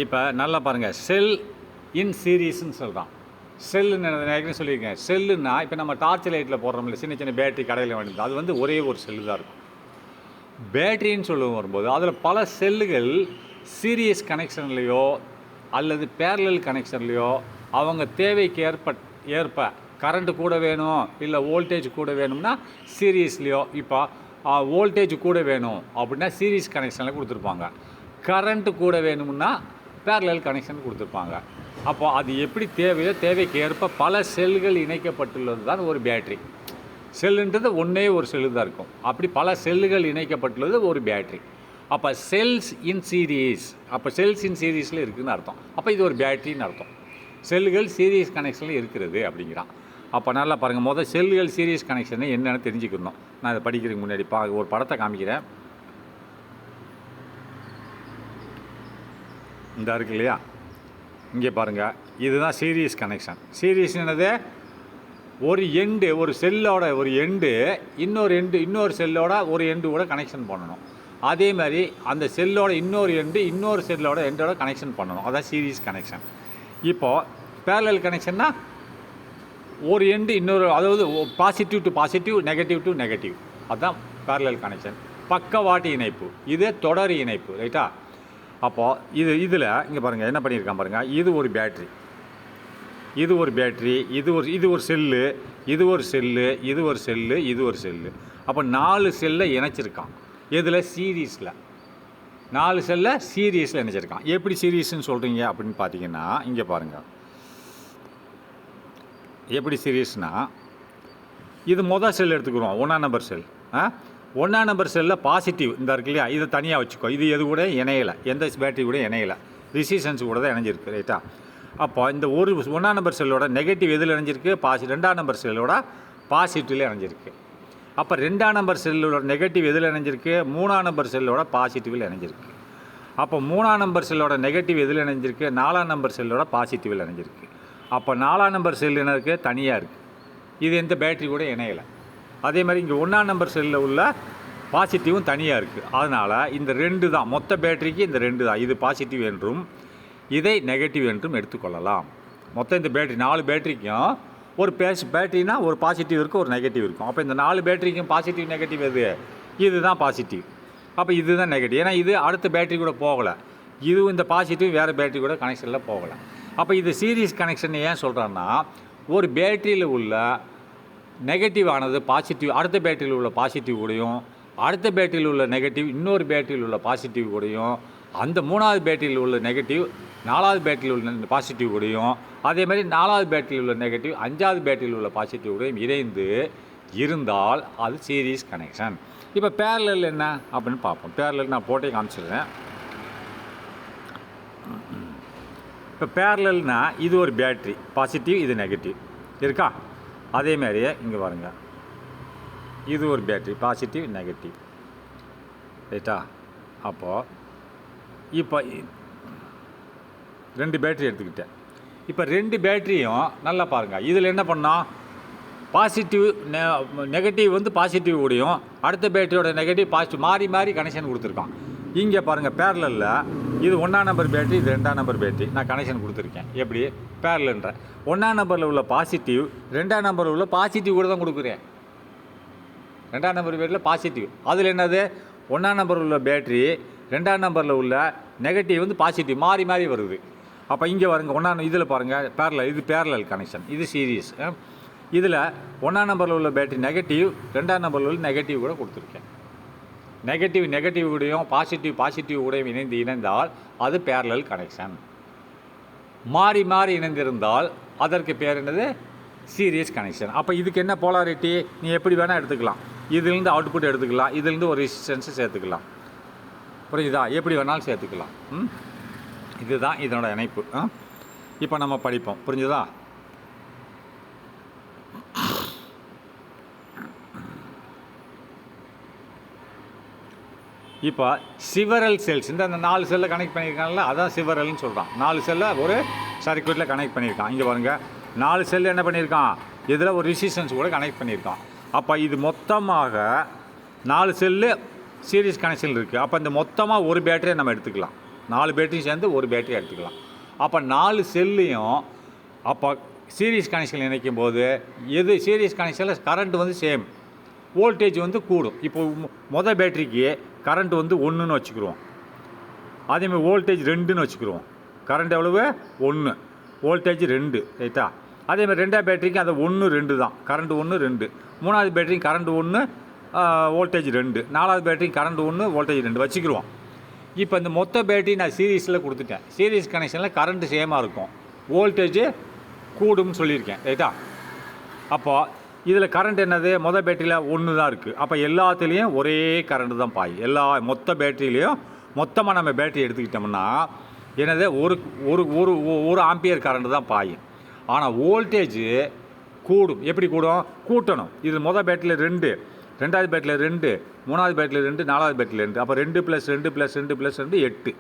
இப்போ நல்லா பாருங்கள், செல் இன் சீரீஸ்ன்னு சொல்கிறான். செல்லுன்னு ஏற்கனவே சொல்லியிருக்கேன். செல்லுன்னா இப்போ நம்ம டார்ச் லைட்டில் போடுறோம்ல, சின்ன சின்ன பேட்டரி கடையில் வேண்டியது, அது வந்து ஒரே ஒரு செல்லு தான் இருக்கும். பேட்டரின்னு சொல்ல வரும்போது அதில் பல செல்லுகள் சீரியஸ் கனெக்ஷன்லேயோ அல்லது பேரலல் கனெக்ஷன்லேயோ அவங்க தேவைக்கு ஏற்ப கரண்ட்டு கூட வேணும், இல்லை வோல்டேஜ் கூட வேணும்னா சீரியஸ்லேயோ, இப்போ வோல்டேஜ் கூட வேணும் அப்படின்னா சீரியஸ் கனெக்ஷனில் கொடுத்துருப்பாங்க. கரண்ட்டு கூட வேணும்னா பேரலல் கனெக்ஷன் கொடுத்துருப்பாங்க. அப்போ அது எப்படி தேவையோ தேவைக்கு ஏற்ப பல செல்கள் இணைக்கப்பட்டுள்ளது தான் ஒரு பேட்ரி. செல்லுன்றது ஒன்றே ஒரு செல்லு தான் இருக்கும். அப்படி பல செல்லுகள் இணைக்கப்பட்டுள்ளது ஒரு பேட்ரி. அப்போ செல்ஸ் இன் சீரீஸ், அப்போ செல்ஸ் இன் சீரீஸில் இருக்குதுன்னு அர்த்தம். அப்போ இது ஒரு பேட்ரின்னு அர்த்தம். செல்லுகள் சீரியஸ் கனெக்ஷனில் இருக்கிறது அப்படிங்கிறான். அப்போ நல்லா பாருங்கள், முதல் செல்லுகள் சீரியஸ் கனெக்ஷன் என்னென்னு தெரிஞ்சுக்கணும். நான் இதை படிக்கிறதுக்கு முன்னாடி ஒரு படத்தை காமிக்கிறேன். இந்த இருக்கு இல்லையா, இங்கே பாருங்கள், இதுதான் சீரியஸ் கனெக்ஷன். சீரியஸ் என்னது, ஒரு எண்டு, ஒரு செல்லோட ஒரு எண்டு இன்னொரு செல்லோட ஒரு எண்டு கூட கனெக்ஷன் பண்ணணும். அதே மாதிரி அந்த செல்லோட இன்னொரு செல்லோட எண்டோட கனெக்ஷன் பண்ணணும். அதான் சீரியஸ் கனெக்ஷன். இப்போது பேரலல் கனெக்ஷன்னா ஒரு எண்டு இன்னொரு, அதாவது positive to positive, negative to negative, அதுதான் பேரலல் கனெக்ஷன். பக்கவாட்டு இணைப்பு, இது தொடர் இணைப்பு, ரைட்டா? அப்போது இதில் இங்கே பாருங்கள் என்ன பண்ணியிருக்கான் பாருங்கள். இது ஒரு பேட்ரி, இது ஒரு பேட்ரி, இது ஒரு செல்லு, இது ஒரு செல்லு, இது ஒரு செல்லு, இது ஒரு செல்லு. அப்போ 4 செல்லை இணைச்சிருக்கான். இதில் சீரீஸில் 4 செல்லை சீரீஸில் இணைச்சிருக்கான். எப்படி சீரீஸ்ன்னு சொல்கிறீங்க அப்படின்னு பார்த்தீங்கன்னா, இங்கே பாருங்கள் எப்படி சீரீஸ்னால், இது மொதல் செல் எடுத்துக்கிறோம், 1ஆம் நம்பர் செல். 1ஆம் நம்பர் செல்லில் பாசிட்டிவ் இந்த இருக்கு இல்லையா, இதை தனியாக வச்சுக்கோ. இது எது கூட இணையலை, எந்த பேட்டரி கூட இணையலை, ரெசிஸ்டன்ஸ் கூட தான் இணைஞ்சிருக்கு, ரைட்டா? அப்போ இந்த 1ஆம் நம்பர் செல்லோட நெகட்டிவ் எதில் இணைஞ்சிருக்கு, 2ஆம் நம்பர் செல்லோட பாசிட்டிவில் இணைஞ்சிருக்கு. அப்போ 2ஆம் நம்பர் செல்லோட நெகட்டிவ் எதில் இணைஞ்சிருக்கு, 3ஆம் நம்பர் செல்லோட பாசிட்டிவில் இணைஞ்சிருக்கு. அப்போ 3ஆம் நம்பர் செல்லோட நெகட்டிவ் எதில் இணைஞ்சிருக்கு, 4ஆம் நம்பர் செல்லோட பாசிட்டிவில் இணைஞ்சிருக்கு. அப்போ 4ஆம் நம்பர் செல் என்ன இருக்குது, தனியாக இருக்குது, இது எந்த பேட்டரி கூட இணையலை. அதே மாதிரி இங்கே 1ஆம் நம்பர் செல்லில் உள்ள பாசிட்டிவும் தனியாக இருக்குது. அதனால் இந்த 2 தான் மொத்த பேட்டரிக்கு, இந்த 2 தான், இது பாசிட்டிவ் என்றும் இதை நெகட்டிவ் என்றும் எடுத்துக்கொள்ளலாம். மொத்தம் இந்த பேட்டரி 4 பேட்டரிக்கும் ஒரு பேட்டரினா ஒரு பாசிட்டிவ் இருக்கும், ஒரு நெகட்டிவ் இருக்கும். அப்போ இந்த 4 பேட்டரிக்கும் பாசிட்டிவ் நெகட்டிவ் எது, இதுதான் பாசிட்டிவ். அப்போ இதுதான் நெகட்டிவ், ஏன்னா இது அடுத்த பேட்டரி கூட போகலை, இதுவும் இந்த பாசிட்டிவ் வேறு பேட்டரி கூட கனெக்ஷனில் போகலை. அப்போ இது சீரியஸ் கனெக்ஷன் ஏன் சொல்கிறேன்னா, ஒரு பேட்டரியில் உள்ள நெகட்டிவ் ஆனது பாசிட்டிவ் அடுத்த பேட்டரியில் உள்ள பாசிட்டிவ் கூடயும், அடுத்த பேட்டரியில் உள்ள நெகட்டிவ் இன்னொரு பேட்டரியில் உள்ள பாசிட்டிவ் கூடயும், அந்த 3ஆவது பேட்டரியில் உள்ள நெகட்டிவ் 4ஆவது பேட்டரியில் உள்ள பாசிட்டிவ் கூடயும், அதே மாதிரி 4ஆவது பேட்டரியில் உள்ள நெகட்டிவ் 5ஆவது பேட்டரியில் உள்ள பாசிட்டிவ் கூடயும் இணைந்து இருந்தால் அது சீரியஸ் கனெக்ஷன். இப்போ பேரலல் என்ன அப்படின்னு பார்ப்போம். பேரலல் நான் போட்டே காமிச்சிடுறேன். இப்போ பேரலல்னா இது ஒரு பேட்ரி, பாசிட்டிவ் இது நெகட்டிவ் இருக்கா. அதே மாதிரியே இங்கே பாருங்கள், இது ஒரு பேட்ரி, பாசிட்டிவ் நெகட்டிவ், ரைட்டா? அப்போது இப்போ 2 பேட்ரி எடுத்துக்கிட்டேன். இப்போ 2 பேட்டரியும் நல்லா பாருங்கள், இதில் என்ன பண்ணோம், பாசிட்டிவ் நெகட்டிவ் வந்து பாசிட்டிவ் கூடயும், அடுத்த பேட்டரியோட நெகட்டிவ் பாசிட்டிவ் மாறி மாறி கனெக்ஷன் கொடுத்துருக்கான். இங்கே பாருங்கள் பேரலலில் இது 1ஆம் நம்பர் பேட்டரி, இது 2ஆம் நம்பர் பேட்டரி, நான் கனெக்ஷன் கொடுத்துருக்கேன். எப்படி பேரலன்ற 1ஆம் நம்பரில் உள்ள பாசிட்டிவ் 2ஆம் நம்பரில் உள்ள பாசிட்டிவ் கூட தான் கொடுக்குறேன். 2ஆம் நம்பர் பேட்டரியில் பாசிட்டிவ், அதில் என்னது 1ஆம் நம்பரில் உள்ள பேட்டரி 2ஆம் நம்பரில் உள்ள நெகட்டிவ் வந்து பாசிட்டிவ் மாறி மாறி வருது. அப்போ இங்கே பாருங்கள் 1ஆம் இதில் பாருங்கள் பேரலல், இது பேரலல் கனெக்ஷன், இது சீரியஸ். இதில் 1ஆம் நம்பரில் உள்ள பேட்டரி நெகட்டிவ், 2ஆம் நம்பரில் உள்ள நெகட்டிவ் கூட கொடுத்துருக்கேன். நெகட்டிவ் கூடயும் பாசிட்டிவ் கூடயும் இணைந்தால் அது பேரலல் கனெக்ஷன். மாறி மாறி இணைந்திருந்தால் அதற்கு பேர் என்னது, சீரியஸ் கனெக்ஷன். அப்போ இதுக்கு என்ன போலாரிட்டி, நீ எப்படி வேணால் எடுத்துக்கலாம். இதிலேருந்து அவுட்புட் எடுத்துக்கலாம், இதிலேருந்து ஒரு ரெசிஸ்டன்ஸை சேர்த்துக்கலாம், புரியுதா? எப்படி வேணாலும் சேர்த்துக்கலாம். இதுதான் இதனோட இணைப்பு. இப்போ நம்ம படிப்போம், புரிஞ்சுதா? இப்போ சிவரல் செல்ஸ், இந்த 4 செல்லை கனெக்ட் பண்ணியிருக்காங்கல்ல, அதான் சிவரல்னு சொல்கிறான். 4 செல்லை ஒரு சர்க்யூட்டில் கனெக்ட் பண்ணியிருக்கான். இங்கே பாருங்கள் 4 செல் என்ன பண்ணியிருக்கான், இதில் ஒரு ரெசிஸ்டன்ஸ் கூட கனெக்ட் பண்ணியிருக்கான். அப்போ இது மொத்தமாக 4 செல்லு சீரிஸ் கனெக்ஷன் இருக்குது. அப்போ இந்த மொத்தமாக ஒரு பேட்டரியை நம்ம எடுத்துக்கலாம். 4 பேட்டரி சேர்ந்து ஒரு பேட்டரி எடுத்துக்கலாம். அப்போ 4 செல்லையும் அப்போ சீரிஸ் கனெக்ஷன் இணைக்கும் போது சீரிஸ் கனெக்ஷனில் கரண்ட் வந்து சேம், வோல்டேஜ் வந்து கூடும். இப்போ மொதல் பேட்டரிக்கு கரண்ட் வந்து 1ன்னு வச்சுக்கிடுவோம், அதேமாதிரி வோல்டேஜ் 2ன்னு வச்சுக்கிடுவோம். கரண்ட் எவ்வளவு 1, வோல்டேஜ் 2, ரைட்டா? அதேமாதிரி 2ஆவது பேட்டரிக்கு அது 1 2 தான், கரண்ட் 1 2. 3ஆவது பேட்டரிக்கு கரண்ட் 1, வோல்டேஜ் 2. 4ஆவது பேட்டரிக்கு கரண்ட் 1, வோல்டேஜ் 2 வச்சுக்கிடுவோம். இப்போ இந்த மொத்த பேட்டரி நான் சீரீஸில் கொடுத்துட்டேன். சீரீஸ் கனெக்ஷனில் கரண்ட்டு சேமாக இருக்கும், வோல்டேஜ் கூடும்னு சொல்லியிருக்கேன், ரைட்டா? அப்போ இதில் கரண்ட் என்னது, மொதல் பேட்டரியில் 1 தான் இருக்குது. அப்போ எல்லாத்துலேயும் ஒரே கரண்ட்டு தான் பாயும். மொத்த பேட்டரியிலையும் மொத்தமாக நம்ம பேட்டரி எடுத்துக்கிட்டோம்னா என்னது, ஒரு ஒரு ஒரு ஒரு ஆம்பியர் கரண்ட் தான் பாயும். ஆனால் வோல்டேஜ் கூடும். எப்படி கூடும், கூட்டணும். இது மொதல் பேட்டரியில் 2, 2ஆவது பேட்டரியில் 2, 3ஆவது பேட்டரியில் 2, 4ஆவது பேட்டரியில் 2. அப்போ 2 + 2 + 2 + 2 8.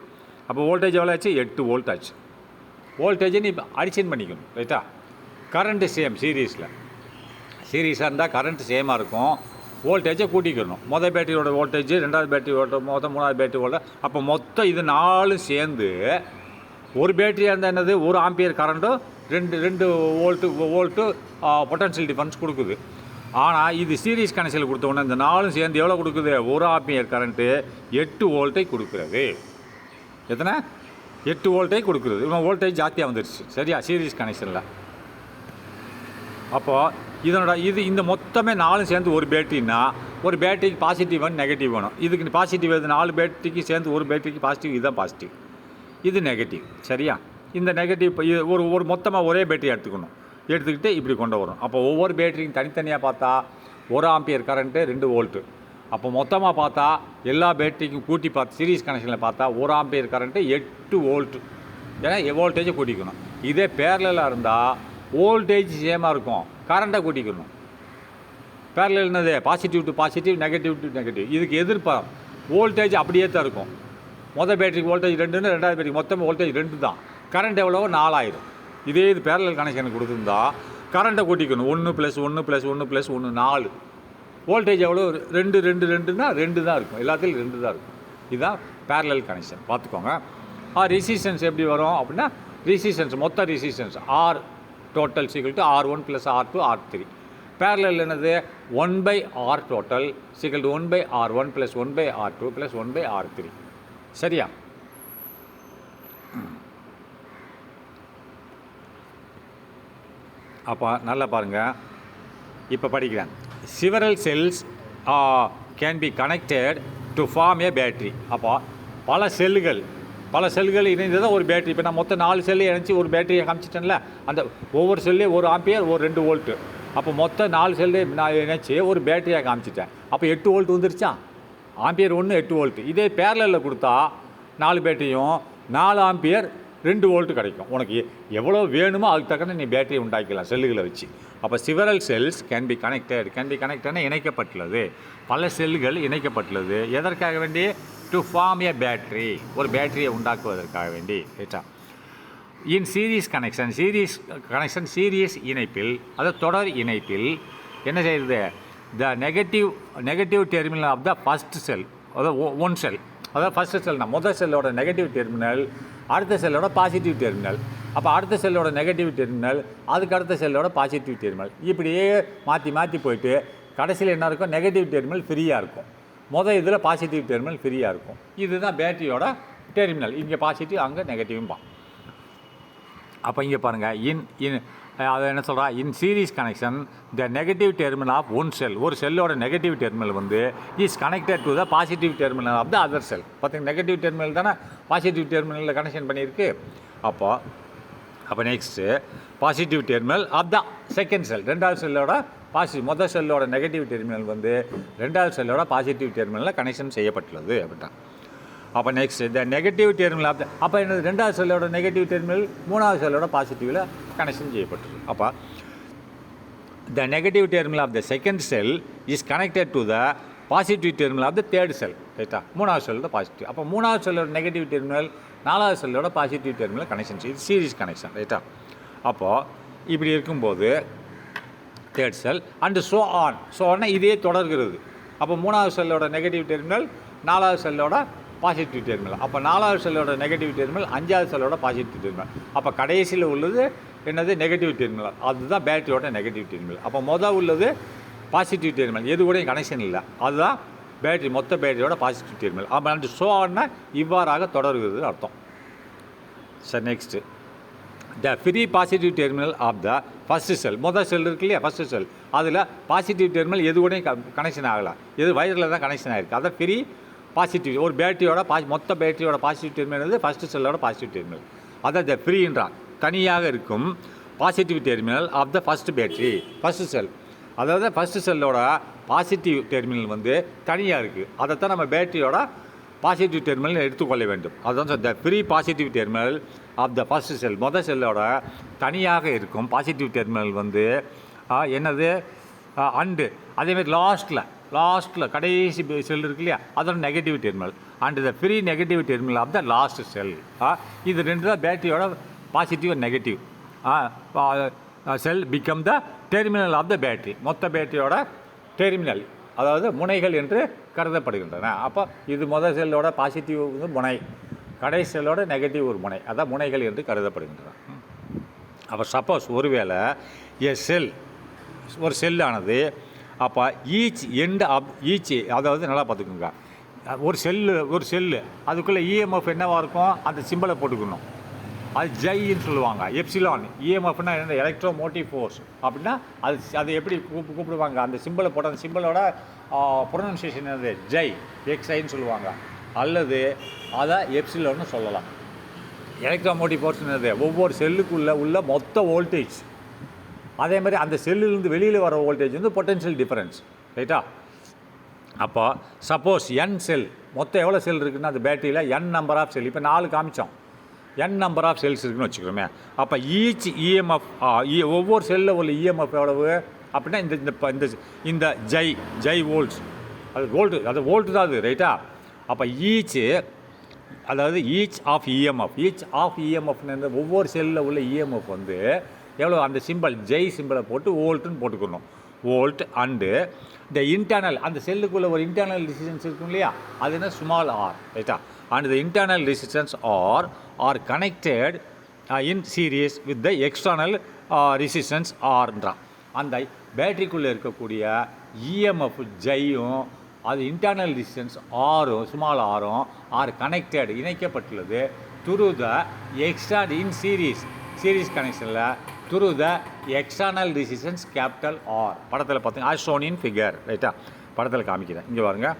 அப்போ வோல்டேஜ் எவ்வளோ ஆச்சு, 8 வோல்ட் ஆச்சு. வோல்டேஜை நீ அடிஷன் பண்ணிக்கணும், ரைட்டா? கரண்ட்டு சேம், சீரீஸாக இருந்தால் கரண்ட் சேமாக இருக்கும், வோல்டேஜை கூட்டிக்கணும். மொதல் பேட்டரியோட வோல்டேஜ், 2ஆவது பேட்டரியோட 3ஆவது பேட்டரி வோல்டேஜ், அப்போ மொத்தம் இது 4 சேர்ந்து ஒரு பேட்டரியாக இருந்தால் என்னது, 1 ஆம்பியர் கரண்ட்டும் 2 வோல்ட்டு பொட்டன்ஷியல் டிஃபரன்ஸ் கொடுக்குது. ஆனால் இது சீரீஸ் கனெக்ஷனில் கொடுத்தோன்னே இந்த 4 சேர்ந்து எவ்வளோ கொடுக்குது, 1 ஆம்பியர் கரண்ட்டு 8 வோல்ட்டை கொடுக்குறது. எத்தனை, 8 வோல்ட்டை கொடுக்குறது. இவன் வோல்டேஜ் ஜாஸ்தியாக வந்துடுச்சு, சரியா, சீரீஸ் கனெக்ஷனில். அப்போது இந்த மொத்தமே 4 சேர்ந்து ஒரு பேட்டரின்னா, ஒரு பேட்டரிக்கு பாசிட்டிவ் வேணும், நெகட்டிவ் வேணும். இதுக்கு பாசிட்டிவ் எது, 4 பேட்டரிக்கு சேர்ந்து ஒரு பேட்டரிக்கு பாசிட்டிவ், இதுதான் பாசிட்டிவ், இது நெகட்டிவ், சரியா? இந்த நெகட்டிவ் ஒரு மொத்தமாக ஒரே பேட்டரி எடுத்துக்கிட்டு இப்படி கொண்டு வரும். அப்போ ஒவ்வொரு பேட்டரியும் தனித்தனியாக பார்த்தா 1 ஆம்பியர் கரண்ட்டு 2 வோல்ட்டு. அப்போ மொத்தமாக பார்த்தா எல்லா பேட்டரிக்கும் கூட்டி பார்த்து சீரீஸ் கனெக்ஷனில் பார்த்தா 1 ஆம்பியர் கரண்ட்டு 8 வோல்ட்டு. ஏன்னா வோல்டேஜை கூட்டிக்கணும். இதே பேரலாக இருந்தால் வோல்டேஜ் சேமாக இருக்கும், கரண்ட்டை கூட்டிக்கணும். பேரலல் என்னது, positive to positive, negative to negative. இதுக்கு எதிர்ப்பாக வோல்டேஜ் அப்படியே தான் இருக்கும். மொதல் பேட்டரிக்கு வோல்டேஜ் 2ன்னு, 2ஆவது பேட்டரிக்கு மொத்தம் வோல்டேஜ் 2 தான், கரண்ட் எவ்வளவோ 4000. இதே இது பேரலல் கனெக்ஷனுக்கு கொடுத்துருந்தா கரண்ட்டை கூட்டிக்கணும், 1 + 1 + 1 + 1 4. வோல்டேஜ் எவ்வளோ, 2 2 2ன்னா 2 தான் இருக்கும், எல்லாத்துலையும் 2 தான் இருக்கும். இதுதான் பேரலல் கனெக்ஷன், பார்த்துக்கோங்க. ரெசிஸ்டன்ஸ் எப்படி வரும் அப்படின்னா, மொத்த resistance R total is equal to R1 + R2 R3. Parallel என்னது, 1/R total is equal to 1/R1 + 1/R2 + 1/R3. சரியா? அப்போ நல்லா பாருங்கள், இப்போ படிக்கிறேன். Several cells can be connected to form a battery. அப்போ பல செல்கள் இணைந்தது தான் ஒரு பேட்டரி. இப்போ நான் மொத்தம் 4 செல்லு இணைச்சி ஒரு பேட்டரியை காமிச்சிட்டேன்ல, அந்த ஒவ்வொரு செல்லையும் 1 ஆம்பியர், 2 வோல்ட்டு. அப்போ மொத்தம் 4 செல்லு நான் இணைச்சி ஒரு பேட்டரியாக காமிச்சிட்டேன். அப்போ 8 வோல்ட் வந்துருச்சா, ஆம்பியர் 1 8 வோல்ட்டு. இதே பேரலில் கொடுத்தா 4 பேட்டரியும் 4 ஆம்பியர் 2 வோல்ட்டு கிடைக்கும். உனக்கு எவ்வளோ வேணுமோ அதுக்கு தக்கன நீ பேட்டரி உண்டாக்கிக்கலாம் செல்லுகளை வச்சு. அப்போ சிவரல் செல்ஸ் கேன் பி கனெக்டட்னா இணைக்கப்பட்டுள்ளது, பல செல்லுகள் இணைக்கப்பட்டுள்ளது. எதற்காக வேண்டி, டு ஃபார்ம் ஏ பேட்ரி, ஒரு பேட்டரியை உண்டாக்குவதற்காக வேண்டி, ரைட்டா? இன் சீரீஸ் கனெக்ஷன், சீரீஸ் இணைப்பில், அதாவது தொடர் இணைப்பில் என்ன செய்யுது, the negative terminal of the first cell, அதாவது ஒன் செல், அதாவது ஃபஸ்ட்டு செல்னா முதல் செல்லோட நெகட்டிவ் டெர்மினல், அடுத்த செல்லோட பாசிட்டிவ் டெர்மினல். அப்போ அடுத்த செல்லோட நெகட்டிவ் டெர்மினல், அதுக்கு அடுத்த செல்லோட பாசிட்டிவ் டெர்மினல், இப்படியே மாற்றி போயிட்டு கடைசியில் என்ன இருக்கும், நெகட்டிவ் டெர்மினல் ஃப்ரீயாக இருக்கும். இதில் பாசிட்டிவ் டெர்மினல் ஃப்ரீயாக இருக்கும். இதுதான் பேட்டரியோட டெர்மினல். இங்கே பாசிட்டிவ், அங்கே நெகட்டிவும். அப்போ இங்கே பாருங்கள், அதை என்ன சொல்கிறா, in series connection the negative terminal of one cell, ஒரு செல்லோட நெகட்டிவ் டெர்மினல் வந்து is connected to the positive terminal of the other cell. பார்த்தீங்கன்னா நெகட்டிவ் டெர்மினல் தானே பாசிட்டிவ் டெர்மினலில் கனெக்ஷன் பண்ணியிருக்கு. அப்போ next positive terminal of the second cell, 2ஆவது செல்லோட முதல் செல்லோட நெகட்டிவ் டெர்மினல் வந்து 2ஆவது செல்லோட பாசிட்டிவ் டெர்மினலில் கனெக்ஷன் செய்யப்பட்டுள்ளது அப்படின்னா. அப்போ next the negative terminal of the, அப்போ என்னது, 2ஆவது செல்லோட நெகட்டிவ் டெர்மினல் 3ஆவது செல்லோட பாசிட்டிவில் கனெக்ஷன் செய்யப்பட்டுள்ளது. அப்போ the negative terminal of the second cell is connected to the positive terminal of the third cell, ரைட்டா? 3ஆவது செல்லோட பாசிட்டிவ். அப்போ 3ஆவது செல்லோட நெகட்டிவ் டெர்மினல் 4ஆவது செல்லோட பாசிட்டிவ் டெர்மினல் கனெக்ஷன் செய்யுது, சீரீஸ் கனெக்ஷன், ரைட்டா? அப்போது இப்படி இருக்கும்போது third cell and so on இதே தொடர்கிறது. அப்போ 3ஆவது செல்லோட நெகட்டிவ் டெர்மினல் 4ஆவது செல்லோட பாசிட்டிவ் டெர்மினல். அப்போ 4வது செல்லோட நெகட்டிவ் டெர்மினல் 5வது செல்லோட பாசிட்டிவ் டெர்மினல். அப்போ கடைசியில் உள்ளது என்னது? Negative terminal. அதுதான் பேட்டரியோட நெகட்டிவ் டெர்மினல். அப்போ உள்ளது பாசிட்டிவ் டெர்மினல், எது கூட கனெக்ஷன் இல்லை, அதுதான் பேட்டரி, மொத்த பேட்டரியோட பாசிட்டிவ் டெர்மினல். அப்போ அந்த ஷோ ஆனால் இவ்வாறாக தொடர்கிறது அர்த்தம். Sir next, the free positive terminal of the first cell. Cell இருக்கு இல்லையா, ஃபஸ்ட்டு செல், அதில் பாசிட்டிவ் டெர்மினல் எது கூட கனெக்ஷன் ஆகலாம், எது வயரில் தான் கனெக்ஷன் ஆகிருக்கு. அதை ஃப்ரீ பாசிட்டிவ், ஒரு பேட்டரியோட மொத்த பேட்டரியோட பாசிட்டிவ் டெர்மினல் ஃபஸ்ட்டு செல்லோட பாசிட்டிவ் டெர்மினல். அதை த ஃப்ரீன்றான், தனியாக இருக்கும் positive terminal of the first battery, first cell. அதாவது ஃபஸ்ட்டு செல்லோட பாசிட்டிவ் டெர்மினல் வந்து தனியாக இருக்குது, அதைத்தான் நம்ம பேட்டரியோட பாசிட்டிவ் டெர்மினல் எடுத்துக்கொள்ள வேண்டும். அதுதான் sir the free positive terminal of the first cell. செல்லோட தனியாக இருக்கும் பாசிட்டிவ் டெர்மினல் வந்து என்னது? அண்டு அதேமாதிரி லாஸ்ட்டில் கடைசி செல் இருக்கு இல்லையா, அதோட negative terminal. And the free negative terminal of the last cell. இது ரெண்டு தான் பேட்டரியோட positive and negative. Cell become the terminal of the battery, மொத்த பேட்டரியோட டெர்மினல், அதாவது முனைகள் என்று கருதப்படுகின்றன. அப்போ இது செல்லோட பாசிட்டிவ் வந்து முனை, கடைசி செல்லோட நெகட்டிவ் ஒரு முனை, அதான் முனைகள் என்று கருதப்படுகின்றன. அப்போ சப்போஸ் ஒருவேளை செல், ஒரு செல்லானது, அப்போ ஈச் எண்ட் ஆஃப் ஈச், அதாவது நல்லா பார்த்துக்கோங்க, ஒரு செல்லு அதுக்குள்ளே இஎம்எஃப் என்னவாக இருக்கும், அந்த சிம்பிளை போட்டுக்கணும். அது ஜைன்னு சொல்லுவாங்க, எப்சிலான். இஎம்எஃப்னா என்ன? Electro motive force. அப்படின்னா அது எப்படி கூப்பிடுவாங்க, அந்த சிம்பிளை போட்ட அந்த சிம்பிளோட ப்ரொனன்சியேஷன் என்னது? ஜை, எக்ஸ்ஐன்னு சொல்லுவாங்க, அல்லது அதை எப்சிலான்னு சொல்லலாம். எலக்ட்ரோ மோட்டிவ் ஃபோர்ஸ் என்னது? ஒவ்வொரு செல்லுக்குள்ளே உள்ள மொத்த வோல்டேஜ், அதே மாதிரி அந்த செல்லுலேருந்து வெளியில் வர வோல்டேஜ் வந்து பொட்டன்ஷியல் டிஃபரன்ஸ், ரைட்டா? அப்போ சப்போஸ் என் செல், மொத்தம் எவ்வளோ செல் இருக்குதுன்னா அந்த பேட்டரியில் என் நம்பர் ஆஃப் செல், இப்போ 4 காமிச்சோம், என் நம்பர் ஆஃப் செல்ஸ் இருக்குன்னு வச்சுக்கிறோமே. அப்போ ஈச் இஎம்எஃப், ஒவ்வொரு செல்லில் உள்ள இஎம்எஃப் எவ்வளவு அப்படின்னா இந்த ஜை வோல்ட்ஸ், அது வோல்ட்டு தான் அது, ரைட்டா? அப்போ ஈச் ஆஃப் இஎம்எஃப்னு ஒவ்வொரு செல்லில் உள்ள இஎம்எஃப் வந்து எவ்வளோ, அந்த சிம்பிள் ஜை சிம்பிளை போட்டு வோல்ட்டுன்னு போட்டுக்கணும். வோல்ட் அண்டு இந்த இன்டர்னல், அந்த செல்லுக்குள்ளே ஒரு இன்டர்னல் ரெசிஸ்டன்ஸ் இருக்கும் இல்லையா, அது என்ன? ஸ்மால் ஆர், ரைட்டா? And the internal resistance are connected in series with the external resistance ஆர்ன்றான். அந்த பேட்டரிக்குள்ளே இருக்கக்கூடிய இஎம்எஃப் ஜையும் அது இன்டர்னல் ரெசிஸ்டன்ஸ் ஆரும், ஸ்மால் ஆரும் ஆர் கனெக்டட், இணைக்கப்பட்டுள்ளது through the extern in series கனெக்ஷனில் through the external resistance capital R. படத்தில் பார்த்தீங்கன்னா as shown in figure, ரைட்டா? படத்தில் காமிக்கிறேன், இங்கே பாருங்க.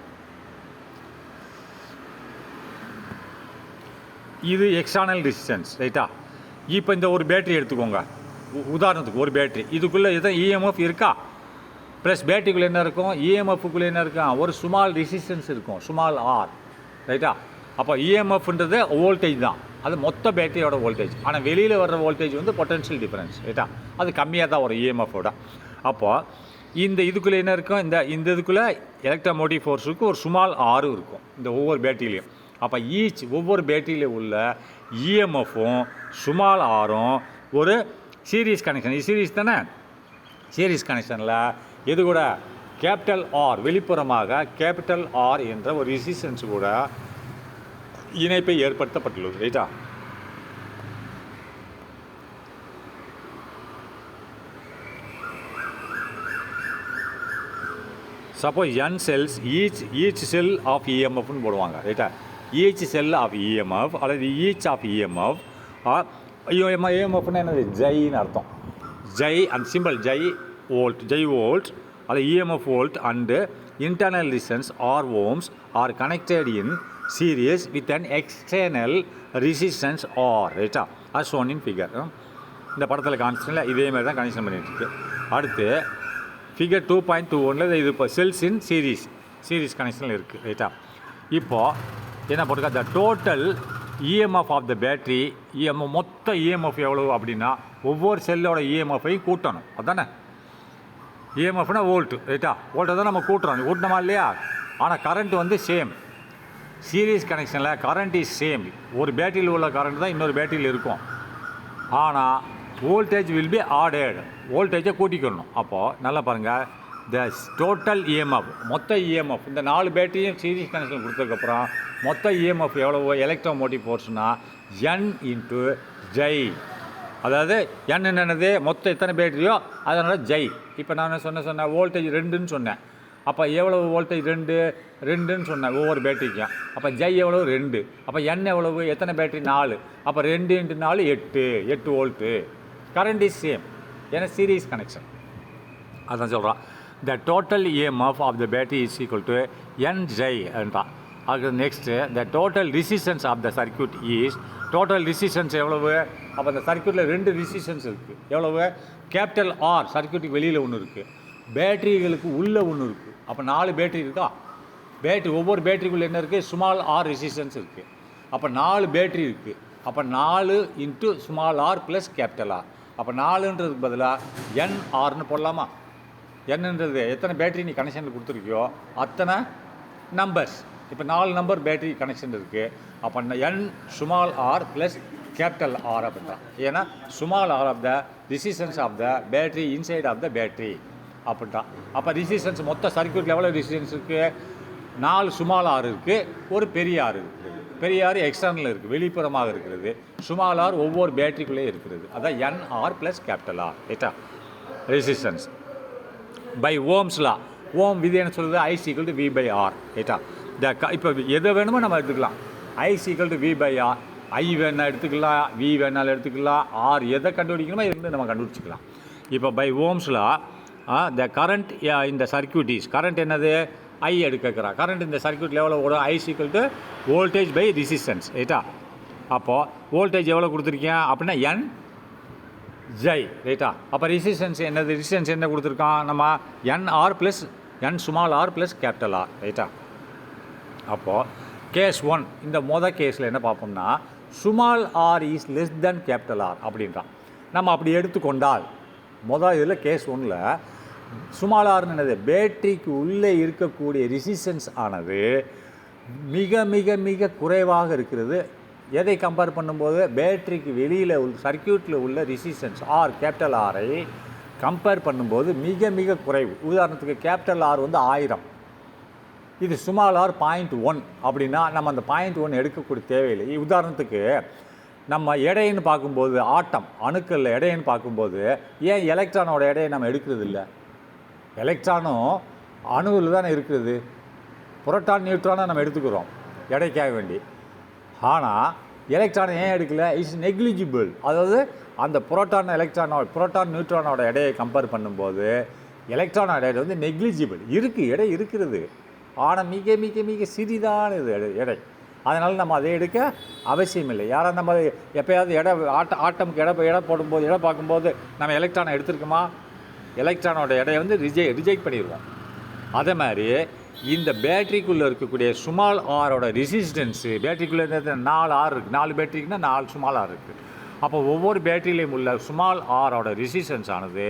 இது எக்ஸ்டர்னல் ரெசிஸ்டன்ஸ், ரைட்டா? இப்போ இந்த ஒரு பேட்டரி எடுத்துக்கோங்க, உதாரணத்துக்கு ஒரு பேட்டரி, இதுக்குள்ளே எதுவும் இஎம்எஃப் இருக்கா? ப்ளஸ் பேட்டரிக்குள்ளே என்ன இருக்கும்? இஎம்எஃப்குள்ளே என்ன இருக்கும்? ஒரு ஸ்மால் ரெசிஸ்டன்ஸ் இருக்கும், ஸ்மால் ஆர், ரைட்டா? அப்போ இஎம்எஃப்ன்றது வோல்டேஜ் தான், அது மொத்த பேட்டரியோட வோல்டேஜ். ஆனால் வெளியில் வர்ற வோல்டேஜ் வந்து பொட்டன்ஷியல் டிஃபரன்ஸ், ரைட்டா? அது கம்மியாக தான் வரும் இஎம்எஃபோட. அப்போது இதுக்குள்ளே என்ன இருக்கும்? இந்த இதுக்குள்ளே எலக்ட்ரோமோட்டிவ் ஃபோர்ஸுக்கு ஒரு ஸ்மால் ஆரும் இருக்கும் இந்த ஒவ்வொரு பேட்டரியிலையும். அப்போ ஒவ்வொரு பேட்டரியில் உள்ள இஎம்எஃப்பும் ஸ்மால் ஆரும் ஒரு சீரீஸ் கனெக்ஷன், இது சீரீஸ் தானே? சீரீஸ் கனெக்ஷனில் எது கூட? கேபிட்டல் ஆர், வெளிப்புறமாக கேபிட்டல் ஆர் என்ற ஒரு ரெசிஸ்டன்ஸ் கூட இணைப்பை ஏற்படுத்தப்பட்டுள்ளது, ரைட்டா? Suppose n cells each cell of இஎம்எஃப்னு போடுவாங்க, ரைட்டா? ஈச் செல் ஆஃப் இஎம்எஃப் அல்லது ஈச் ஆஃப் இஎம்எஃப். இஎம்எஃப்னா என்னது? ஜைன்னு அர்த்தம். ஜை, அந்த சிம்பிள் ஜை வோல்ட் அது EMF volt and internal resistance r ohms are connected in series with an external resistance R, ரைட்டா? as shown in figure. இந்த படத்தில் காமிச்சிங்களா, இதேமாதிரி தான் கனெக்ஷன் பண்ணிகிட்ருக்கு. அடுத்து ஃபிகர் 2.21 இது இப்போ செல்ஸ் இன் சீரீஸ் கனெக்ஷனில் இருக்குது, ரைட்டா? இப்போது என்ன போட்டிருக்கா? The total EMF of the battery, மொத்த இஎம்எஃப் எவ்வளோ அப்படின்னா ஒவ்வொரு செல்லோட இஎம்எஃப்பையும் கூட்டணும், அதுதானே? இஎம்எஃப்னா வோல்ட்டு, ரைட்டா? வோல்ட்டை தான் நம்ம கூட்டணுமா இல்லையா? ஆனால் கரண்ட் வந்து சேம், சீரீஸ் கனெக்ஷனில் கரண்ட் இஸ் சேம். ஒரு பேட்டரியில் உள்ள கரண்ட் தான் இன்னொரு பேட்டரியில் இருக்கும், ஆனால் வோல்டேஜ் வில் பி ஆடட், வோல்டேஜை கூட்டிக்கணும். அப்போது நல்லா பாருங்கள், த டோட்டல் இஎம்எஃப் மொத்த இஎம்எஃப் இந்த 4 பேட்டரியும் சீரிஸ் கனெக்ஷன் கொடுத்ததுக்கப்புறம் மொத்த இஎம்எஃப் எவ்வளவோ எலக்ட்ரோமோட்டிவ் ஃபோர்ஸ்னா n இன்ட்டு ஜை. அதாவது n என்னது மொத்தம் எத்தனை பேட்டரியோ அதனால் ஜை. இப்போ நான் சொன்னேன் வோல்டேஜ் 2ன்னு சொன்னேன். அப்போ எவ்வளவு வோல்டேஜ் 2ன்னு சொன்னேன் ஒவ்வொரு பேட்டரிக்கும். அப்போ ஜை எவ்வளவு 2. அப்போ n எவ்வளவு எத்தனை பேட்டரி 4. அப்போ 2 × 4 8 வோல்ட்டு. கரண்ட் இஸ் சேம், ஏன்னா சீரிஸ் கனெக்ஷன். அதான் சொல்கிறான் the total EMF of the battery is equal to n ஜை என்றான். அது next the total resistance of the circuit is total resistance எவ்வளவு. அப்போ அந்த சர்க்யூட்டில் 2 ரெசிஸ்டன்ஸ் இருக்குது. எவ்வளவு கேபிட்டல் ஆர் சர்க்யூட்டுக்கு வெளியில் ஒன்று இருக்குது, பேட்டரிகளுக்கு உள்ளே ஒன்று இருக்குது. அப்போ 4 பேட்டரி இருக்கா. பேட்டரி ஒவ்வொரு பேட்டரிக்குள்ளே என்ன இருக்குது ஸ்மால் ஆர் ரெசிஸ்டன்ஸ் இருக்குது. அப்போ 4 பேட்டரி இருக்குது. அப்போ 4 into small r plus capital R. அப்போ 4ன்றதுக்கு பதிலாக NRன்னு போடலாமா. என்னன்றது எத்தனை பேட்டரி நீ கனெக்ஷனில் கொடுத்துருக்கியோ அத்தனை நம்பர்ஸ். இப்போ 4 நம்பர் பேட்டரி கனெக்ஷன் இருக்குது. அப்போ n small r plus capital R அப்படின்றான். ஏன்னா small R of the resistance of the battery inside of the battery அப்படின்றான். அப்போ ரெசிஸ்டன்ஸ் மொத்த சர்க்யூட்டில் எவ்வளோ ரெசிஸ்டன்ஸ் இருக்குது 4 ஸ்மால் ஆர் இருக்குது, ஒரு பெரிய ஆர் இருக்குது. பெரிய ஆர் எக்ஸ்டர்னல் இருக்குது, வெளிப்புறமாக இருக்கிறது. ஸ்மால் ஆர் ஒவ்வொரு பேட்டரிக்குள்ளே இருக்கிறது. அதான் NR ப்ளஸ் கேபிட்டல் ஆர் ரைட்டா ரெசிஸ்டன்ஸ் பை ஓம்ஸ் லா. ஓம் விதி என்ன சொல்லுது I = V/R ரைட்டா. இப்போ எதை வேணுமோ நம்ம எடுத்துக்கலாம். I = V/R. I வேணா எடுத்துக்கலாம், V வேணாலும் எடுத்துக்கலாம், R எதை கண்டுபிடிக்கணுமோ இருந்து நம்ம கண்டுபிடிச்சிக்கலாம். இப்போ by Ohm's law the current இந்த சர்க்யூட் இஸ் கரண்ட் என்னது I எடுக்கிறா. கரண்ட் இந்த சர்க்யூட்டில் எவ்வளோ ஓடும் I = வோல்டேஜ் பை ரெசிஸ்டன்ஸ் ரைட்டா. அப்போது வோல்டேஜ் எவ்வளோ கொடுத்துருக்கேன் அப்படின்னா n ஜை ரைட்டா. அப்போ ரெசிஸ்டன்ஸ் என்னது ரெசிஸ்டன்ஸ் என்ன கொடுத்துருக்கான் நம்ம NR plus n small r plus capital R ரைட்டா. அப்போது கேஸ் 1 இந்த கேஸில் என்ன பார்ப்போம்னா small r is less than capital R அப்படின்றான். நம்ம அப்படி எடுத்துக்கொண்டால் இதில் கேஸ் 1ல் ஸ்மால் ஆர்னு என்னது பேட்டரிக்கு உள்ளே இருக்கக்கூடிய ரெசிஸ்டன்ஸ் ஆனது மிக மிக மிக குறைவாக இருக்கிறது. எதை கம்பேர் பண்ணும்போது பேட்டரிக்கு வெளியில் சர்க்யூட்டில் உள்ள ரெசிஸ்டன்ஸ் ஆர் கேபிட்டல் ஆரை கம்பேர் பண்ணும்போது மிக மிக குறைவு. உதாரணத்துக்கு கேபிட்டல் ஆர் 1000, இது ஸ்மால் ஆர் 0.1 அப்படின்னா நம்ம அந்த 0.1 எடுக்கக்கூடிய தேவையில்லை. உதாரணத்துக்கு நம்ம எடைன்னு பார்க்கும்போது அணுக்களில் எடைன்னு பார்க்கும்போது ஏன் எலக்ட்ரானோட எடையை நம்ம எடுக்கிறது இல்லை. எலக்ட்ரானும் அணுவில் தானே இருக்கிறது. புரோட்டான் நியூட்ரானை நம்ம எடுத்துக்கிறோம் எடைக்காக வேண்டி. ஆனால் எலக்ட்ரானை ஏன் எடுக்கல இட்ஸ் நெக்லிஜிபிள். அதாவது அந்த புரோட்டான் நியூட்ரானோட எடையை கம்பேர் பண்ணும்போது எலக்ட்ரானோட எடை நெக்லிஜிபிள் இருக்குது. எடை இருக்கிறது, ஆனால் மிக மிக மிக சிறிதான இது எடை. அதனால் நம்ம அதை எடுக்க அவசியம் இல்லை. யாராவது நம்ம எப்போயாவது ஆட்டமுக்கு எடை போடும்போது எடை பார்க்கும்போது நம்ம எலக்ட்ரானை எடுத்துருக்கோமா. எலக்ட்ரானோட எடையை ரிஜெக்ட் பண்ணிடுவோம். அதே மாதிரி இந்த பேட்டரிக்குள்ளே இருக்கக்கூடிய ஸ்மால் ஆரோட ரெசிஸ்டன்ஸு பேட்டரிக்குள்ளே 4 ஆர் இருக்குது. 4 பேட்டரிக்குன்னா 4 ஸ்மால் ஆர் இருக்குது. அப்போ ஒவ்வொரு பேட்டரியிலையும் உள்ள ஸ்மால் ஆரோட ரெசிஸ்டன்ஸ் ஆனது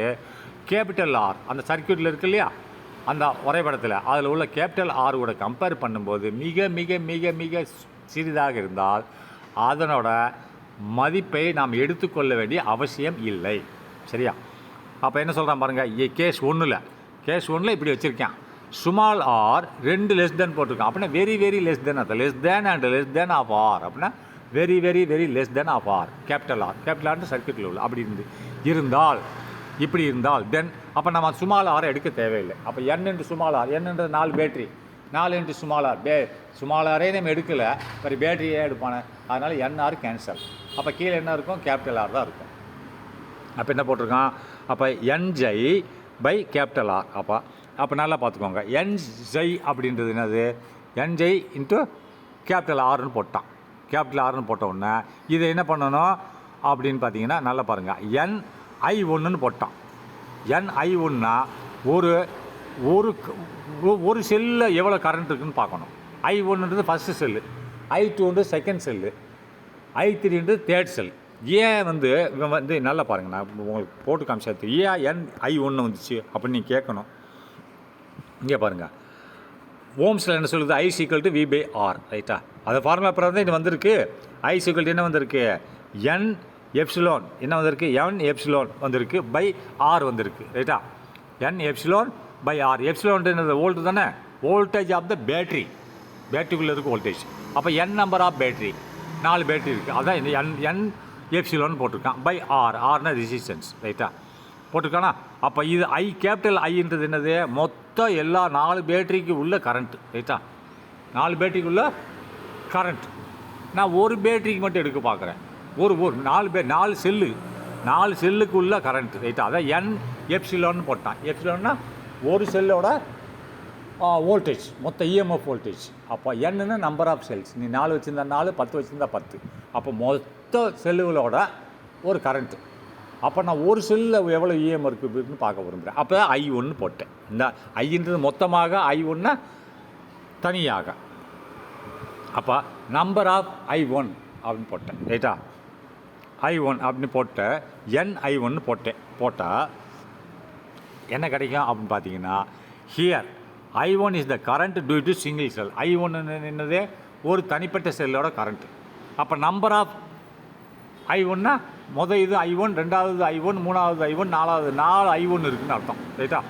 கேபிட்டல் ஆர் அந்த சர்க்யூட்டில் இருக்கு இல்லையா அந்த வரைபடத்தில் அதில் உள்ள கேபிட்டல் ஆரோட கம்பேர் பண்ணும்போது மிக மிக மிக மிக சிறிதாக இருந்தால் அதனோட மதிப்பை நாம் எடுத்துக்கொள்ள வேண்டிய அவசியம் இல்லை. சரியா. அப்போ என்ன சொல்கிறான் பாருங்கள். கேஸ் 1ல் இப்படி வச்சுருக்கேன். ஸ்மால் ஆர் 2 லெஸ் தென் போட்டிருக்கான். அப்படின்னா வெரி வெரி லெஸ் தென். அது less than and less than of r அப்படின்னா very very very less than of r capital ஆர்னு சர்க்யூட்டில் உள்ள அப்படி இப்படி இருந்தால் தென் அப்போ நம்ம ஸ்மால் ஆரை எடுக்க தேவையில்லை. அப்போ n ஸ்மால் ஆர் என்னன்றது 4 பேட்டரி 4 ஸ்மால் ஆர் ஸ்மால் ஆரே நம்ம எடுக்கலை, சரி பேட்டரியே எடுப்பானே. அதனால் NR கேன்சல். அப்போ கீழே என்ன இருக்கும் கேபிட்டல் ஆர் தான் இருக்கும். அப்போ என்ன போட்டிருக்கான் அப்போ NJ பை கேபிட்டல் ஆர். அப்போ நல்லா பார்த்துக்கோங்க. NJ அப்படின்றது என்னது NJ இன்ட்டு கேபிட்டல் ஆர்னு போட்டான். கேபிட்டல் ஆர்னு போட்ட உடனே இதை என்ன பண்ணணும் அப்படின்னு பார்த்தீங்கன்னா நல்லா பாருங்கள். NI1ன்னு போட்டான். NI1னா ஒரு செல்லில் எவ்வளோ கரண்ட் இருக்குதுன்னு பார்க்கணும். I1ன்றது ஃபஸ்ட்டு செல்லு, I2ன்றது செகண்ட் செல்லு, I3ன்றது தேர்ட் செல். ஏன் நல்லா பாருங்கள், நான் உங்களுக்கு போட்டு காமிச்சது ஏன் NI1 வந்துச்சு அப்படின்னு நீங்கள் கேட்கணும். இங்கே பாருங்கள் ஓம்ஸில் என்ன சொல்லுது I = V/R ரைட்டா. அது ஃபார்முலா அப்புறம் தான் இது வந்திருக்கு. I = என்ன வந்திருக்கு N எப்சிலோன் என்ன வந்திருக்கு N எப்சிலோன் வந்திருக்கு பை R வந்திருக்கு ரைட்டா. N epsilon by R. எப்சிலான்றது வோல்ட் தானே, வோல்டேஜ் ஆஃப் த பேட்ரி, பேட்டரிக்குள்ளே இருக்க வோல்டேஜ். அப்போ n number of battery, 4 battery இருக்குது, அதான் இந்த n எப்சிலான் போட்டிருக்கான். பை ஆர், ஆர்னா ரெசிஸ்டன்ஸ், ரைட்டா போட்டிருக்கானா. அப்போ இது கேபிட்டல் ஐன்றது என்னது, மொத்தம் எல்லா 4 பேட்டரிக்கு உள்ள கரண்ட்டு, ரைட்டா 4 பேட்டரிக்குள்ள கரண்ட். நான் ஒரு பேட்டரிக்கு மட்டும் எடுக்க பார்க்குறேன், ஒரு 4 செல்லுக்கு உள்ள கரண்ட், ரைட்டா அதான் n எப்சிலான்னு போட்டான். எப்சிலான்னா ஒரு செல்லோட வோல்டேஜ், மொத்த இஎம்எஃப் வோல்டேஜ். அப்போ என்னன்னா நம்பர் ஆஃப் செல்ஸ், நீ 4 வச்சுருந்தா 4, 10 வச்சுருந்தா 10, அப்போ மொத்த செல்லுகளோட ஒரு கரண்ட்டு. அப்போ நான் ஒரு செல்லில் எவ்வளோ இஎம் இருக்குதுன்னு பார்க்க விரும்புகிறேன். அப்போ தான் I1 போட்டேன். இந்த ஐன்றது மொத்தமாக, I1 தனியாக. அப்போ நம்பர் ஆஃப் I1 அப்படின்னு போட்டேன், ரைட்டா I1 அப்படின்னு போட்டேன், NI1 போட்டால் என்ன கிடைக்கும் அப்படின்னு பார்த்தீங்கன்னா, here I1 is the current due to single cell. I1 என்னது, ஒரு தனிப்பட்ட செல்லோட கரண்ட்டு. அப்போ நம்பர் ஆஃப் I1னா மொதல் இது I1, ரெண்டாவது I1, மூணாவது I1, நாலாவது 4 I1 இருக்குதுன்னு அர்த்தம், ரைட்டா.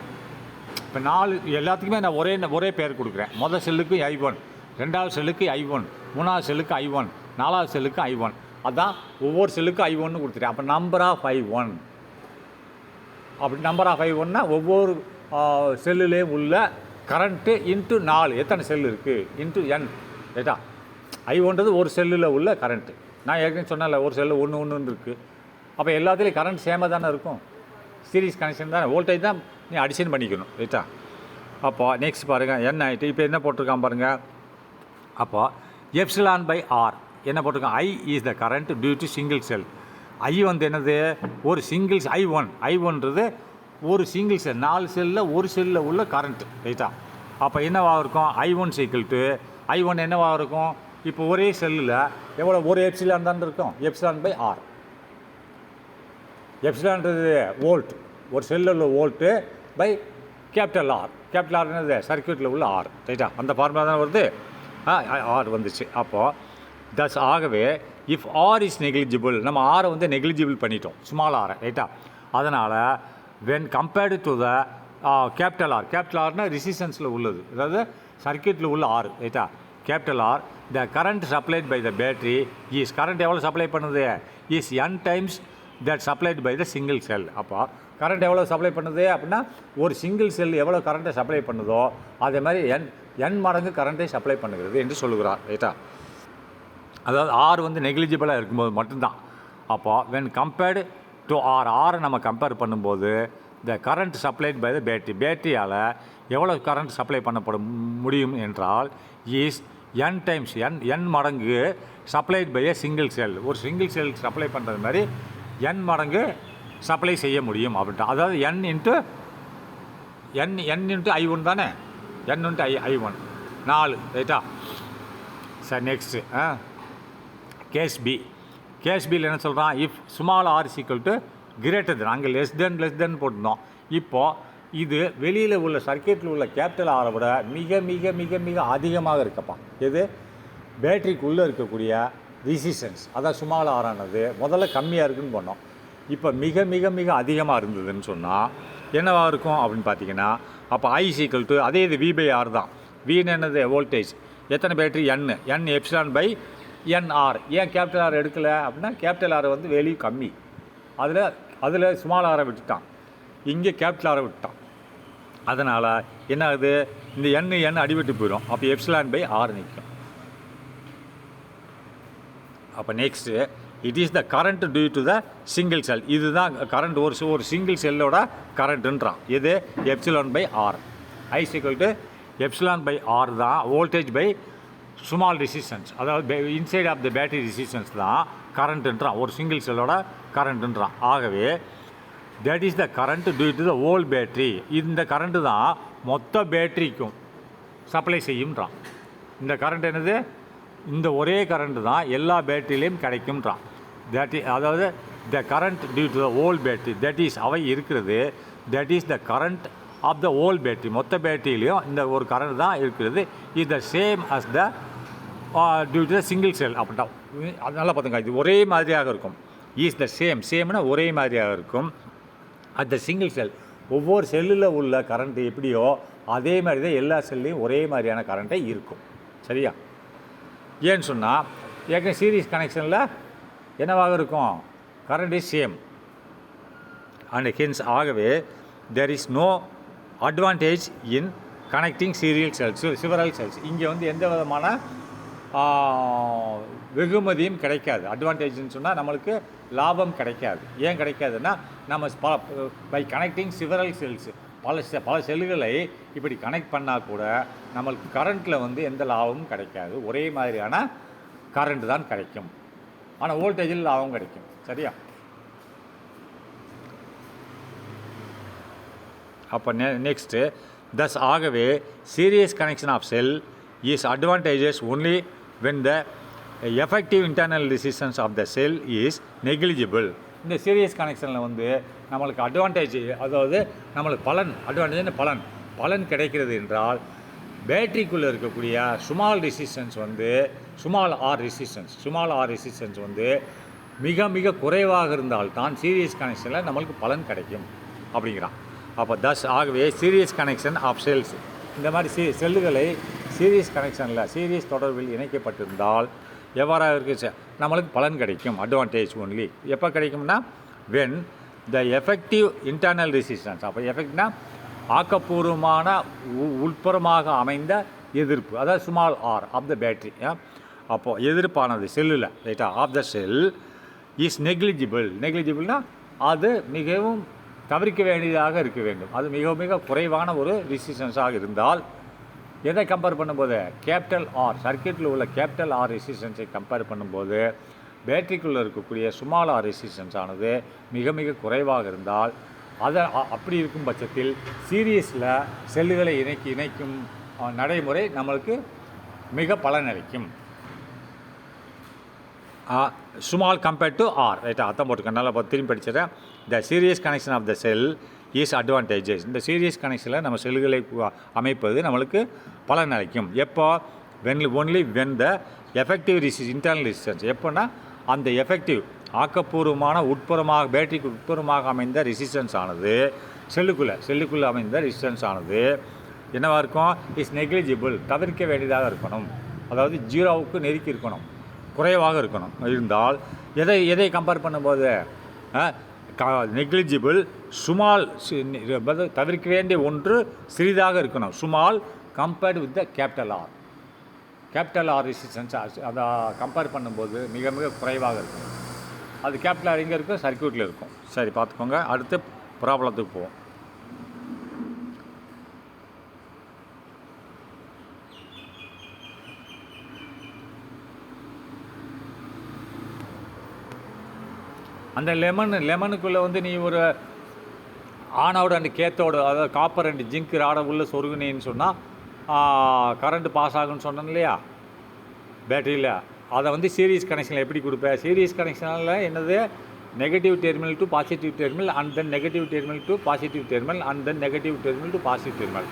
இப்போ 4 எல்லாத்துக்குமே நான் ஒரே பேர் கொடுக்குறேன். மொதல் செல்லுக்கு I1, ரெண்டாவது செல்லுக்கு I1, மூணாவது செல்லுக்கு I1, நாலாவது செல்லுக்கு I1, அதான் ஒவ்வொரு செல்லுக்கும் I1 கொடுத்துட்டேன். அப்போ நம்பர் ஆஃப் I1, அப்படி நம்பர் ஆஃப் I1னா ஒவ்வொரு செல்லுலேயும் உள்ள கரண்ட்டு இன்ட்டு 4, எத்தனை செல் இருக்குது இன்ட்டு n, ரைட்டா. I1ன்றது ஒரு செல்லில் உள்ள கரண்ட்டு. நான் ஏற்கனவே சொன்னேன்ல, ஒரு செல்லு 1 இருக்குது. அப்போ எல்லாத்துலேயும் கரண்ட் சேமாக தானே இருக்கும், சீரிஸ் கனெக்ஷன் தானே, வோல்டேஜ் தான் நீ அடிஷன் பண்ணிக்கணும், ரைட்டா. அப்போ நெக்ஸ்ட் பாருங்கள், n ஆகிட்டு இப்போ என்ன போட்டிருக்கான் பாருங்கள். அப்போ எப்சிலான் பை ஆர் என்ன போட்டிருக்கான், I is the current due to single cell. I என்னது, ஒரு சிங்கிள்ஸ் I1ன்றது ஒரு சிங்கிள் செல், 4 செல்லில் ஒரு செல்லில் உள்ள கரண்ட்டு, ரைட்டா. அப்போ என்னவாக இருக்கும், I1 = I1 என்னவாக இருக்கும், இப்போ ஒரே செல்லில் எவ்வளோ, ஒரு எப்சிலான் தான் இருக்கும், எப்சிலான் பை ஆர். எப்சிலான்றது வோல்ட், ஒரு செல்லில் உள்ள volt by capital R. Capital R என்னது, சர்க்யூட்டில் உள்ள ஆர், ரைட்டா. அந்த ஃபார்முலா தானே வருது, ஆர் வந்துச்சு. அப்போது ஆகவே இஃப் ஆர் இஸ் நெக்லிஜிபிள், நம்ம ஆரை நெக்லிஜிபிள் பண்ணிட்டோம், ஸ்மால் ஆரை, ரைட்டா. அதனால் when compared to the capital ஆர்னா ரெசிஸ்டன்ஸில் உள்ளது, அதாவது சர்க்யூட்டில் உள்ள ஆர், ரைட்டா. Capital R, the current supplied by the battery is, current எவ்வளோ சப்ளை பண்ணுது, is n times that supplied by the single cell. அப்போ கரண்ட் எவ்வளோ சப்ளை பண்ணுது அப்படின்னா, ஒரு சிங்கிள் செல் எவ்வளோ கரண்ட்டை சப்ளை பண்ணுதோ அதே மாதிரி n மடங்கு கரண்ட்டை சப்ளை பண்ணுகிறது என்று சொல்லுகிறார், ரைட்டா. அதாவது ஆர் நெக்லிஜிபிளாக இருக்கும்போது மட்டும்தான். அப்போது வென் கம்பேர்டு டு ஆரை நம்ம கம்பேர் பண்ணும்போது, the current supplied by the பேட்டரியால் எவ்வளோ கரண்ட் சப்ளை பண்ணப்பட முடியும் என்றால், இஸ் n டைம்ஸ் n மடங்கு சப்ளைட் பை சிங்கிள் செல். ஒரு சிங்கிள் செல் சப்ளை பண்ணுறது மாதிரி n மடங்கு சப்ளை செய்ய முடியும் அப்படின்ட்டு. அதாவது n இன்ட்டு I1 தானே, n இன்ட்டு I1 4, ரைட்டா. சார் நெக்ஸ்ட்டு கேஸ் பியில் என்ன சொல்கிறான், if small r = greater than, அங்கே லெஸ் தென் போட்டிருந்தோம். இப்போது இது வெளியில் உள்ள சர்க்யூட்டில் உள்ள கேபிட்டல் ஆரை விட மிக மிக மிக மிக அதிகமாக இருக்கப்பா. எது, பேட்டரிக்குள்ளே இருக்கக்கூடிய ரெசிஸ்டன்ஸ், அதான் ஸ்மால் ஆரானது முதல்ல கம்மியாக இருக்குதுன்னு பண்ணோம், இப்போ மிக மிக மிக அதிகமாக இருந்ததுன்னு சொன்னால் என்னவாக இருக்கும் அப்படின்னு பார்த்தீங்கன்னா, அப்போ I = அதே இது V/R தான். வின்னு என்னது, வோல்டேஜ், எத்தனை battery n epsilon by NR. ஏன் கேபிட்டல் ஆர் எடுக்கலை அப்படின்னா, கேபிட்டல் ஆர் வேல்யூ கம்மி, அதில் ஸ்மால் ஆரை விட்டுட்டான், இங்கே கேபிட்டல் ஆரை விட்டுட்டான். அதனால் என்ன ஆகுது, இந்த n அடிவிட்டு போயிடும். அப்போ எப்சிலான் பை ஆர் நிற்கும். அப்போ next, it is the current due to the single cell. இதுதான் கரண்ட், ஒரு சிங்கிள் செல்லோட கரண்ட்டுன்றான். இது epsilon by R. I = epsilon by R தான் வோல்டேஜ் பை ஸ்மால் ரெசிஸ்டன்ஸ், அதாவது inside of the battery resistance தான் கரண்ட்டுன்றான், ஒரு சிங்கிள் செல்லோட கரண்ட்டுன்றான். ஆகவே that is the current due to the whole battery. இந்த கரண்ட்டு தான் மொத்த பேட்டரிக்கும் சப்ளை செய்யும்ன்றான். இந்த கரண்ட் என்னது, இந்த ஒரே கரண்ட்டு தான் எல்லா பேட்டரியிலையும் கிடைக்கும்ன்றான். அதாவது the current due to the whole battery, that is அவை இருக்கிறது, that is the current of the whole battery, மொத்த பேட்டரியிலையும் இந்த ஒரு கரண்ட் தான் இருக்கிறது. Is the same as the due to the single cell அப்படின்ட்டா. அதனால் பார்த்துங்க, இது ஒரே மாதிரியாக இருக்கும். இஸ் த சேம்னா ஒரே மாதிரியாக இருக்கும். அட் த சிங்கிள் செல், ஒவ்வொரு செல்லில் உள்ள கரண்ட்டு எப்படியோ அதே மாதிரி தான் எல்லா செல்லையும் ஒரே மாதிரியான கரண்ட்டை இருக்கும். சரியா? ஏன்னு சொன்னால் ஏற்கனவே சீரிஸ் கனெக்ஷனில் என்னவாக இருக்கும்? Current is same and hence ஆகவே there is no advantage in connecting serial cells, several cells. இங்கே வந்து எந்த விதமான வெகுமதியும் கிடைக்காது. அட்வான்டேஜ்னு சொன்னால் நம்மளுக்கு லாபம் கிடைக்காது. ஏன் கிடைக்காதுன்னா நம்ம பை கனெக்டிங் சிவரல் செல்ஸ் பல செல்லுகளை இப்படி கனெக்ட் பண்ணால் கூட நம்மளுக்கு கரண்ட்டில் வந்து எந்த லாபமும் கிடைக்காது. ஒரே மாதிரியான கரண்ட் தான் கிடைக்கும். ஆனால் வோல்டேஜில் லாபம் கிடைக்கும். சரியா? அப்போ நெக்ஸ்ட்டு thus ஆகவே series connection of cell is advantages only when the effective internal resistance of the cell is negligible. இந்த சீரியஸ் கனெக்ஷனில் வந்து நம்மளுக்கு அட்வான்டேஜ், அதாவது நம்மளுக்கு அட்வான்டேஜ்னு பலன் கிடைக்கிறது என்றால் பேட்டரிக்குள்ளே இருக்கக்கூடிய ஸ்மால் ஆர் ரெசிஸ்டன்ஸ் வந்து மிக மிக குறைவாக இருந்தால் தான் சீரியஸ் கனெக்ஷனில் நம்மளுக்கு பலன் கிடைக்கும் அப்படிங்கிறான். அப்போ ஆகவே சீரியஸ் கனெக்ஷன் ஆஃப் செல்ஸ், இந்த மாதிரி செல்லுகளை சீரியஸ் தொடர்பில் இணைக்கப்பட்டிருந்தால் எவ்வாறாக இருக்குது நம்மளுக்கு பலன் கிடைக்கும். அட்வான்டேஜ் ஒன்லி எப்போ கிடைக்கும்னா when the effective internal resistance. அப்போ எஃபெக்ட்னா ஆக்கப்பூர்வமான உட்புறமாக அமைந்த எதிர்ப்பு, அதாவது small R of the battery. அப்போது எதிர்ப்பானது செல்லில் ரைட்டா ஆஃப் த செல் இஸ் நெக்லிஜிபிள்னா அது மிகவும் தவிர்க்க வேண்டியதாக இருக்க வேண்டும். அது மிக மிக குறைவான ஒரு ரெசிஸ்டன்ஸாக இருந்தால் எதை கம்பேர் பண்ணும்போது கேபிட்டல் ஆர் சர்க்கியூட்டில் உள்ள கேபிட்டல் ஆர் ரெசிஸ்டன்ஸை கம்பேர் பண்ணும்போது பேட்டரிக்குள்ளே இருக்கக்கூடிய ஸ்மால் ஆர் ரெசிஸ்டன்ஸ் ஆனது மிக மிக குறைவாக இருந்தால் அப்படி இருக்கும் பட்சத்தில் சீரியஸில் செல்லுகளை இணைக்கும் நடைமுறை நம்மளுக்கு மிக பலனளிக்கும். ஸ்மால் கம்பேர்ட் டு ஆர் ரைட்டா அர்த்தம் போட்டுக்க. நல்லா திரும்பி படிச்சிடறேன். The series connection of the cell is advantages. இந்த சீரியஸ் கனெக்ஷனில் நம்ம செல்லுகளை அமைப்பது நம்மளுக்கு பலன் அளிக்கும். எப்போ only when the effective internal resistance. எப்போன்னா அந்த எஃபெக்டிவ் ஆக்கப்பூர்வமான பேட்டரிக்கு உட்புறமாக அமைந்த ரெசிஸ்டன்ஸ் ஆனது செல்லுக்குள்ளே அமைந்த ரெசிஸ்டன்ஸ் ஆனது என்னவாக இருக்கும்? இஸ் நெக்லிஜிபிள், தவிர்க்க வேண்டியதாக இருக்கணும். அதாவது ஜீரோவுக்கு நெருக்கி இருக்கணும், குறைவாக இருந்தால் எதை கம்பேர் பண்ணும்போது நெக்லிஜிபிள் ஸ்மால், தவிர்க்க வேண்டிய ஒன்று சிறிதாக இருக்கணும். Small compared with the capital R resistance அதை கம்பேர் பண்ணும்போது மிக மிக குறைவாக இருக்கும். அது கேபிட்டல் ஆர் எங்கே இருக்கும்? சர்க்யூட்டில் இருக்கும். சரி, பார்த்துக்கோங்க. அடுத்து ப்ராப்ளத்துக்கு போவோம். அந்த லெமனுக்குள்ளே வந்து நீ ஒரு ஆனோட அண்ட் கேத்தோடு, அதாவது காப்பர் அண்ட் ஜிங்க் ராடை உள்ள சொருகுனேன்னு சொன்னால் கரண்ட்டு பாஸ் ஆகுன்னு சொன்னேன் இல்லையா பேட்டரியில். அதை வந்து சீரியஸ் கனெக்ஷனில் எப்படி கொடுப்பேன்? சீரியஸ் கனெக்ஷனில் என்னது? Negative terminal to positive terminal and then negative terminal to positive terminal and then negative terminal to positive terminal.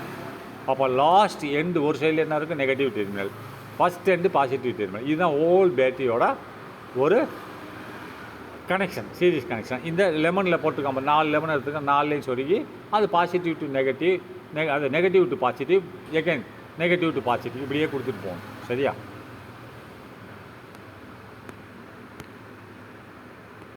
அப்போ லாஸ்ட் எண்டு ஒரு சைடில் என்ன இருக்கும்? Negative terminal, first end positive terminal. இதுதான் ஹோல் பேட்டரியோட ஒரு கனெக்ஷன், சீரிஸ் கனெக்ஷன். இந்த லெமனில் போட்டுக்காம 4 lemon எடுத்துக்க, 4லையும் சொருகி அது பாசிட்டிவ் டு நெகட்டிவ், அது negative to positive, again negative to positive, இப்படியே கொடுத்துட்டு போகணும். சரியா?